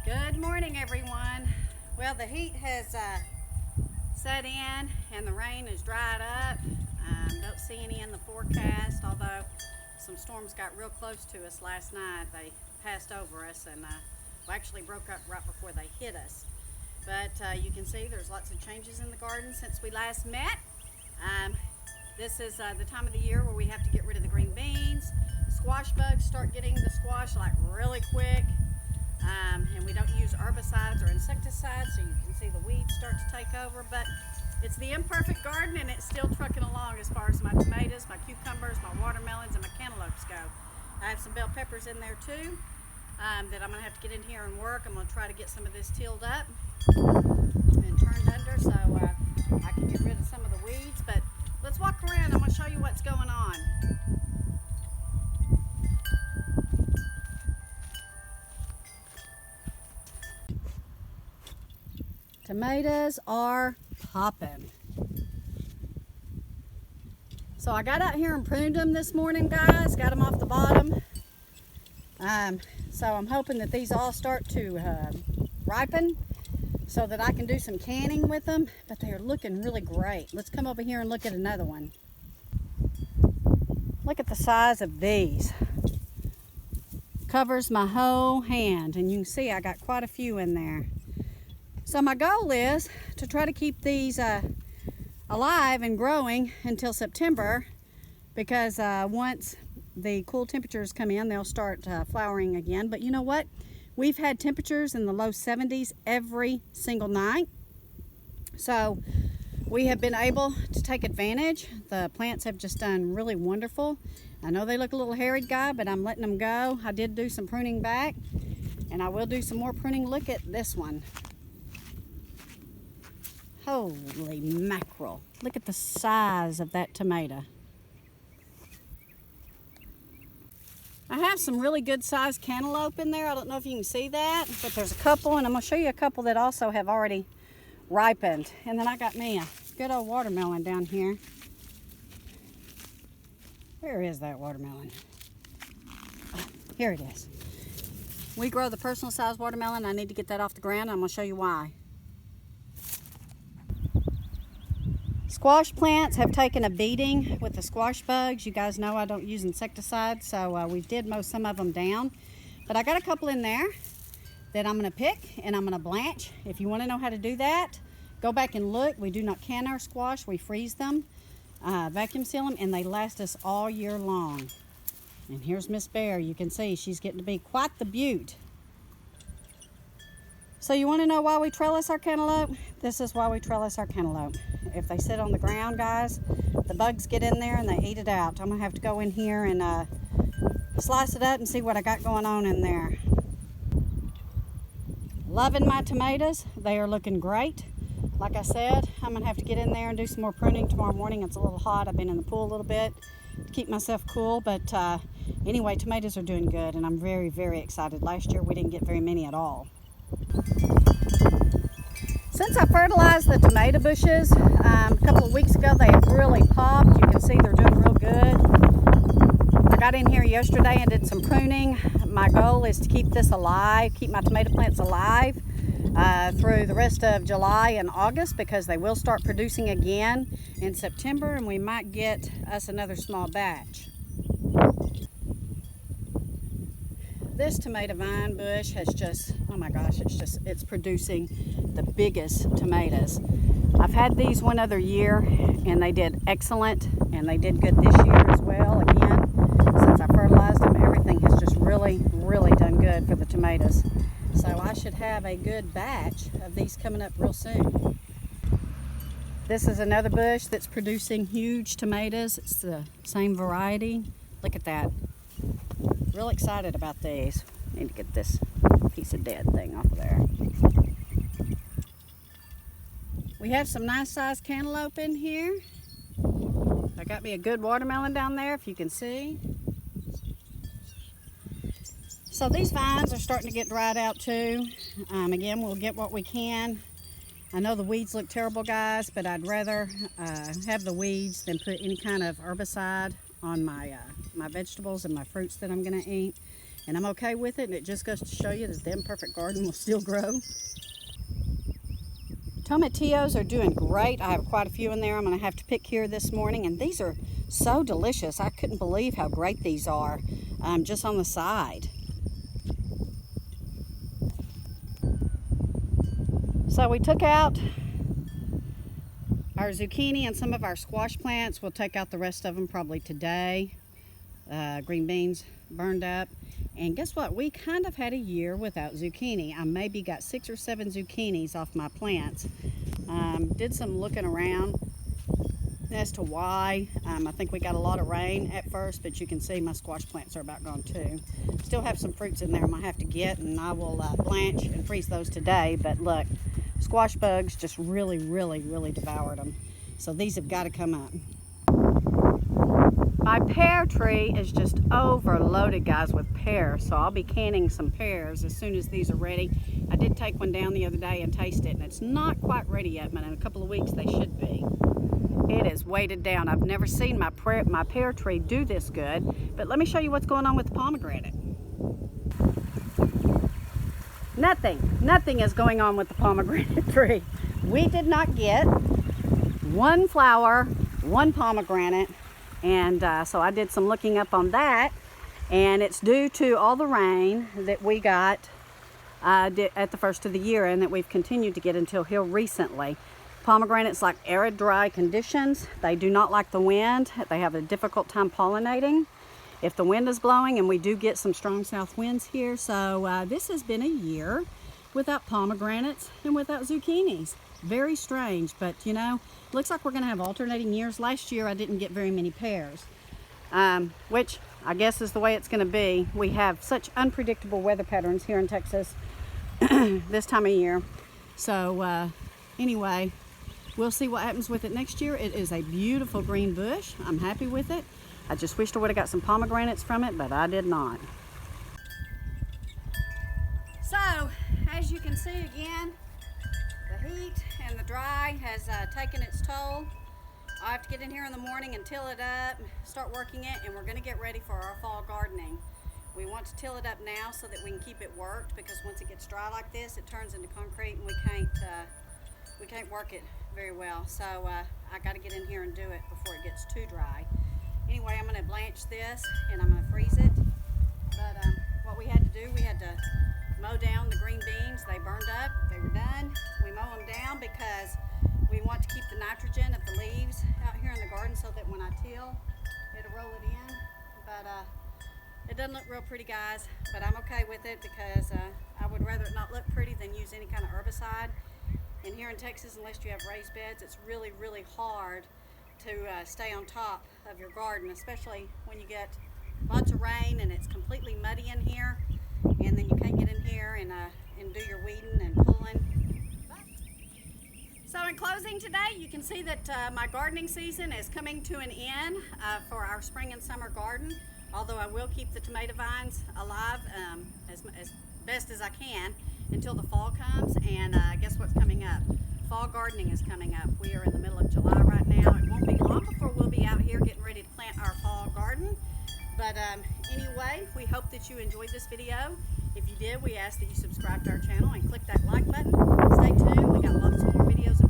Good morning, everyone. Well, the heat has set in and the rain has dried up. Don't see any in the forecast, although some storms got real close to us last night. They passed over us and actually broke up right before they hit us. But you can see there's lots of changes in the garden since we last met. This is the time of the year where we have to get rid of the green beans. Squash bugs start getting the squash like really quick. And we don't use herbicides or insecticides, so you can see the weeds start to take over. But it's the imperfect garden, and it's still trucking along as far as my tomatoes, my cucumbers, my watermelons, and my cantaloupes go. I have some bell peppers in there too that I'm going to have to get in here and work. I'm going to try to get some of this tilled up and turned under so I can get rid of some of the weeds. But let's walk around. I'm going to show you what's going on. Tomatoes are popping. So I got out here and pruned them this morning, guys. Got them off the bottom. So I'm hoping that these all start to ripen so that I can do some canning with them. But they are looking really great. Let's come over here and look at another one. Look at the size of these. Covers my whole hand, and you can see I got quite a few in there. So my goal is to try to keep these alive and growing until September, because once the cool temperatures come in, they'll start flowering again. But you know what? We've had temperatures in the low 70s every single night. So we have been able to take advantage. The plants have just done really wonderful. I know they look a little harried, guy, but I'm letting them go. I did do some pruning back, and I will do some more pruning. Look at this one. Holy mackerel. Look at the size of that tomato. I have some really good sized cantaloupe in there. I don't know if you can see that, but there's a couple, and I'm going to show you a couple that also have already ripened. And then I got me a good old watermelon down here. Where is that watermelon? Here it is. We grow the personal size watermelon. I need to get that off the ground. I'm going to show you why. Squash plants have taken a beating with the squash bugs. You guys know I don't use insecticides, so we did mow some of them down. But I got a couple in there that I'm going to pick and I'm going to blanch. If you want to know how to do that, go back and look. We do not can our squash. We freeze them, vacuum seal them, and they last us all year long. And here's Miss Bear. You can see she's getting to be quite the beaut. So you want to know why we trellis our cantaloupe? This is why we trellis our cantaloupe. If they sit on the ground, guys, the bugs get in there and they eat it out. I'm going to have to go in here and slice it up and see what I got going on in there. Loving my tomatoes. They are looking great. Like I said, I'm going to have to get in there and do some more pruning tomorrow morning. It's a little hot. I've been in the pool a little bit to keep myself cool. But anyway, tomatoes are doing good, and I'm very, very excited. Last year we didn't get very many at all. Since I fertilized the tomato bushes a couple of weeks ago, they have really popped. You can see they're doing real good. I got in here yesterday and did some pruning. My goal is to keep this alive, keep my tomato plants alive through the rest of July and August, because they will start producing again in September, and we might get us another small batch. This tomato vine bush has just, oh my gosh, it's producing the biggest tomatoes. I've had these one other year and they did excellent, and they did good this year as well. Again, since I fertilized them, everything has just really done good for the tomatoes. So I should have a good batch of these coming up real soon. This is another bush that's producing huge tomatoes. It's the same variety. Look at that. Real excited about these. Need to get this piece of dead thing off of there. We have some nice sized cantaloupe in here. I got me a good watermelon down there, if you can see. So these vines are starting to get dried out too. Again, we'll get what we can. I know the weeds look terrible, guys, but I'd rather have the weeds than put any kind of herbicide on my my vegetables and my fruits that I'm going to eat. and I'm okay with it, and it just goes to show you that the imperfect garden will still grow. Tomatillos are doing great. I have quite a few in there I'm going to have to pick here this morning, and these are so delicious. I couldn't believe how great these are just on the side. So we took out our zucchini and some of our squash plants. We'll take out the rest of them probably today. Green beans burned up. And guess what? We kind of had a year without zucchini. I maybe got 6 or 7 zucchinis off my plants. Did some looking around as to why. I think we got a lot of rain at first, but you can see my squash plants are about gone too. Still have some fruits in there I might have to get, and I will blanch and freeze those today. But look, squash bugs just really devoured them. So these have got to come up. My pear tree is just overloaded, guys, with pears, so I'll be canning some pears as soon as these are ready. I did take one down the other day and taste it, and it's not quite ready yet, but in a couple of weeks they should be. It is weighted down. I've never seen my pear tree do this good, but let me show you what's going on with the pomegranate. Nothing is going on with the pomegranate tree. We did not get one flower, one pomegranate. And so I did some looking up on that, and it's due to all the rain that we got at the first of the year, and that we've continued to get until here recently. Pomegranates like arid, dry conditions. They do not like the wind. They have a difficult time pollinating if the wind is blowing, and we do get some strong south winds here. So this has been a year without pomegranates and without zucchinis. Very strange, but you know, looks like we're going to have alternating years. Last year I didn't get very many pears, which I guess is the way it's going to be. We have such unpredictable weather patterns here in Texas this time of year. So anyway, we'll see what happens with it next year. It is a beautiful green bush. I'm happy with it. I just wished I would have got some pomegranates from it, but I did not. So as you can see, again, the heat and the dry has taken its toll. I have to get in here in the morning and till it up, start working it, and we're going to get ready for our fall gardening. We want to till it up now so that we can keep it worked, because once it gets dry like this, it turns into concrete, and we can't work it very well. So I got to get in here and do it before it gets too dry. Anyway, I'm going to blanch this and I'm going to freeze it. But what we had to do, we had to mow down the green beans. They burned up. They were done. We mow them down because we want to keep the nitrogen of the leaves out here in the garden so that when I till, it'll roll it in. But it doesn't look real pretty, guys, but I'm okay with it because I would rather it not look pretty than use any kind of herbicide. And here in Texas, unless you have raised beds, it's really hard to stay on top of your garden, especially when you get lots of rain and it's completely muddy in here, and then you can't get in here and do your weeding and pulling. So in closing today, you can see that my gardening season is coming to an end for our spring and summer garden, although I will keep the tomato vines alive as best as I can until the fall comes. And guess what's coming up? Fall gardening is coming up. We are in the middle of July right now. It won't be long before we'll be out here getting ready to plant our fall garden. But anyway, we hope that you enjoyed this video. If you did, we ask that you subscribe to our channel and click that like button. Stay tuned. We got lots more videos